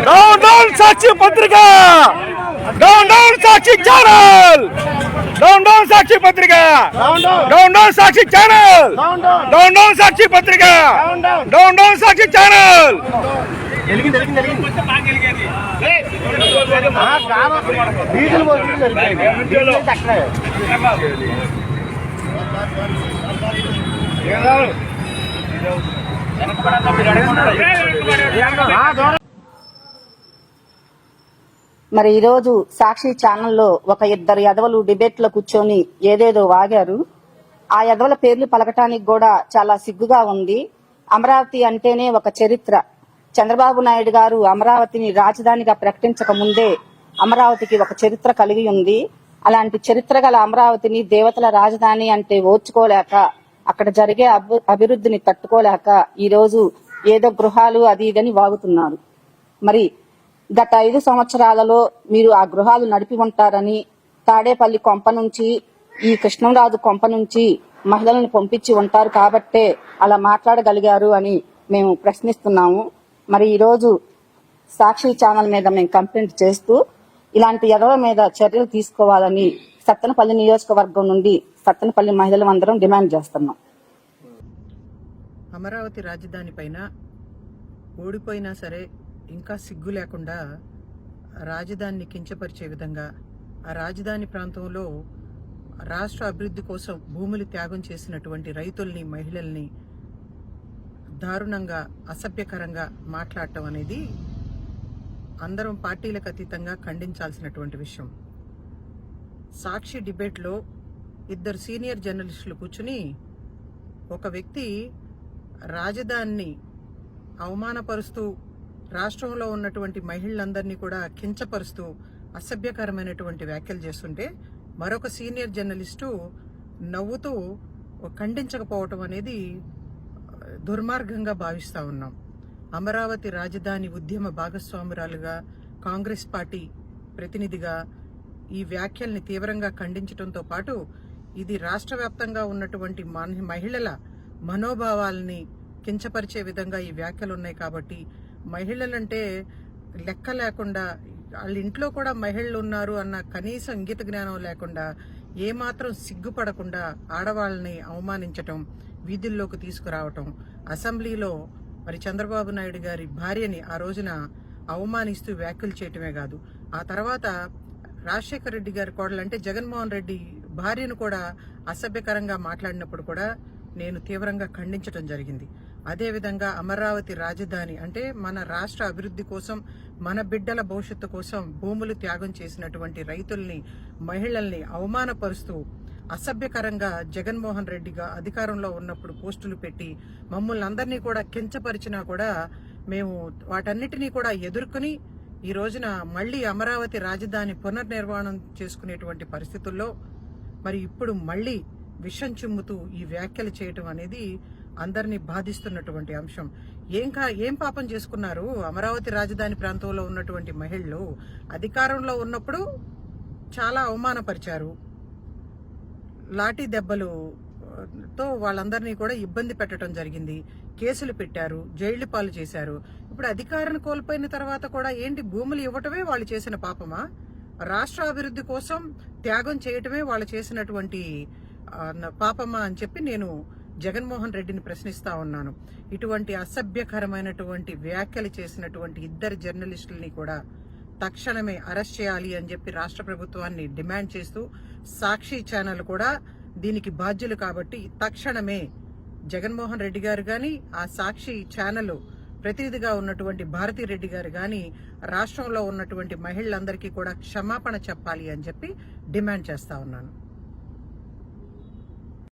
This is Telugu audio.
డౌన్ డౌన్ సాక్షి పత్రిక, డౌన్ డౌన్ సాక్షి ఛానల్, డౌన్ డౌన్ సాక్షి పత్రిక, డౌన్ డౌన్ సాక్షి ఛానల్, డౌన్ డౌన్ సాక్షి పత్రిక, డౌన్ డౌన్ సాక్షి ఛానల్. మరి ఈరోజు సాక్షి ఛానల్లో ఒక ఇద్దరు ఎదవలు డిబేట్ లో కూర్చొని ఏదేదో వాగారు. ఆ ఎదవల పేర్లు పలకటానికి కూడా చాలా సిగ్గుగా ఉంది. అమరావతి అంటేనే ఒక చరిత్ర. చంద్రబాబు నాయుడు గారు అమరావతిని రాజధానిగా ప్రకటించక ముందే అమరావతికి ఒక చరిత్ర కలిగి ఉంది. అలాంటి చరిత్ర గల అమరావతిని దేవతల రాజధాని అంటే ఓర్చుకోలేక, అక్కడ జరిగే అభివృద్ధిని తట్టుకోలేక ఈరోజు ఏదో గృహాలు అది ఇదని వాగుతున్నారు. మరి గత 5 సంవత్సరాలలో మీరు ఆ గృహాలు నడిపి ఉంటారని, తాడేపల్లి కొంప నుంచి ఈ కృష్ణంరాజు కొంప నుంచి మహిళలను పంపించి ఉంటారు కాబట్టే అలా మాట్లాడగలిగారు అని మేము ప్రశ్నిస్తున్నాము. మరి ఈరోజు సాక్షి ఛానల్ మీద మేము కంప్లైంట్ చేస్తూ ఇలాంటి ఎదవల మీద చర్యలు తీసుకోవాలని సత్తెనపల్లి నియోజకవర్గం నుండి సత్తెనపల్లి మహిళలు అందరం డిమాండ్ చేస్తున్నాం. అమరావతి రాజధాని పైన ఓడిపోయినా సరే ఇంకా సిగ్గు లేకుండా రాజధానిని కించపరిచే విధంగా, ఆ రాజధాని ప్రాంతంలో రాష్ట్ర అభివృద్ధి కోసం భూములు త్యాగం చేసినటువంటి రైతుల్ని, మహిళల్ని దారుణంగా, అసభ్యకరంగా మాట్లాడటం అనేది అందరం పార్టీలకు అతీతంగా ఖండించాల్సినటువంటి విషయం. సాక్షి డిబేట్లో ఇద్దరు సీనియర్ జర్నలిస్టులు కూర్చుని ఒక వ్యక్తి రాజధానిని అవమానపరుస్తూ, రాష్ట్రంలో ఉన్నటువంటి మహిళలందరినీ కూడా కించపరుస్తూ అసభ్యకరమైనటువంటి వ్యాఖ్యలు చేస్తుంటే మరొక సీనియర్ జర్నలిస్టు నవ్వుతూ ఖండించకపోవటం అనేది దుర్మార్గంగా భావిస్తా ఉన్నాం. అమరావతి రాజధాని ఉద్యమ భాగస్వామురాలుగా, కాంగ్రెస్ పార్టీ ప్రతినిధిగా ఈ వ్యాఖ్యల్ని తీవ్రంగా ఖండించడంతో పాటు ఇది రాష్ట్ర వ్యాప్తంగా ఉన్నటువంటి మహిళల మనోభావాల్ని కించపరిచే విధంగా ఈ వ్యాఖ్యలు ఉన్నాయి. కాబట్టి మహిళలంటే లెక్క లేకుండా, వాళ్ళ ఇంట్లో కూడా మహిళలు ఉన్నారు అన్న కనీస ఇంగిత జ్ఞానం లేకుండా, ఏమాత్రం సిగ్గుపడకుండా ఆడవాళ్ళని అవమానించటం, వీధుల్లోకి తీసుకురావటం, అసెంబ్లీలో మరి చంద్రబాబు నాయుడు గారి భార్యని ఆ రోజున అవమానిస్తూ వ్యాఖ్యలు చేయటమే కాదు, ఆ తర్వాత రాజశేఖర రెడ్డి గారి కోడలు అంటే జగన్మోహన్ రెడ్డి భార్యను కూడా అసభ్యకరంగా మాట్లాడినప్పుడు కూడా నేను తీవ్రంగా ఖండించడం జరిగింది. అదేవిధంగా అమరావతి రాజధాని అంటే మన రాష్ట్ర అభివృద్ధి కోసం, మన బిడ్డల భవిష్యత్తు కోసం భూములు త్యాగం చేసినటువంటి రైతుల్ని, మహిళల్ని అవమానపరుస్తూ అసభ్యకరంగా జగన్మోహన్ రెడ్డిగా అధికారంలో ఉన్నప్పుడు పోస్టులు పెట్టి మమ్మల్ని అందరినీ కూడా కించపరిచినా కూడా మేము వాటన్నిటినీ కూడా ఎదుర్కొని ఈ రోజున మళ్లీ అమరావతి రాజధాని పునర్నిర్మాణం చేసుకునేటువంటి పరిస్థితుల్లో మరి ఇప్పుడు మళ్లీ విషం చిమ్ముతూ ఈ వ్యాఖ్యలు చేయటం అనేది అందరినీ బాధిస్తున్నటువంటి అంశం. ఏం పాపం చేసుకున్నారు? అమరావతి రాజధాని ప్రాంతంలో ఉన్నటువంటి మహిళలు అధికారంలో ఉన్నప్పుడు చాలా అవమానపరిచారు, లాఠీ దెబ్బలతో వాళ్ళందరినీ కూడా ఇబ్బంది పెట్టడం జరిగింది, కేసులు పెట్టారు, జైళ్లు పాలు చేశారు. ఇప్పుడు అధికారాన్ని కోల్పోయిన తర్వాత కూడా ఏంటి, భూములు ఇవ్వటమే వాళ్ళు చేసిన పాపమా? రాష్ట్ర అభివృద్ధి కోసం త్యాగం చేయటమే వాళ్ళు చేసినటువంటి పాపమా అని చెప్పి నేను జగన్మోహన్ రెడ్డిని ప్రశ్నిస్తా ఉన్నాను. ఇటువంటి అసభ్యకరమైనటువంటి వ్యాఖ్యలు చేసినటువంటి ఇద్దరు జర్నలిస్టులని కూడా తక్షణమే అరెస్ట్ చేయాలి అని చెప్పి రాష్ట్ర ప్రభుత్వాన్ని డిమాండ్ చేస్తూ, సాక్షి ఛానల్ కూడా దీనికి బాధ్యులు కాబట్టి తక్షణమే జగన్మోహన్ రెడ్డి గారు గాని, ఆ సాక్షి ఛానల్ ప్రతినిధిగా ఉన్నటువంటి భారతీ రెడ్డి గారు గాని రాష్ట్రంలో ఉన్నటువంటి మహిళలందరికీ కూడా క్షమాపణ చెప్పాలి అని చెప్పి డిమాండ్ చేస్తా ఉన్నాను.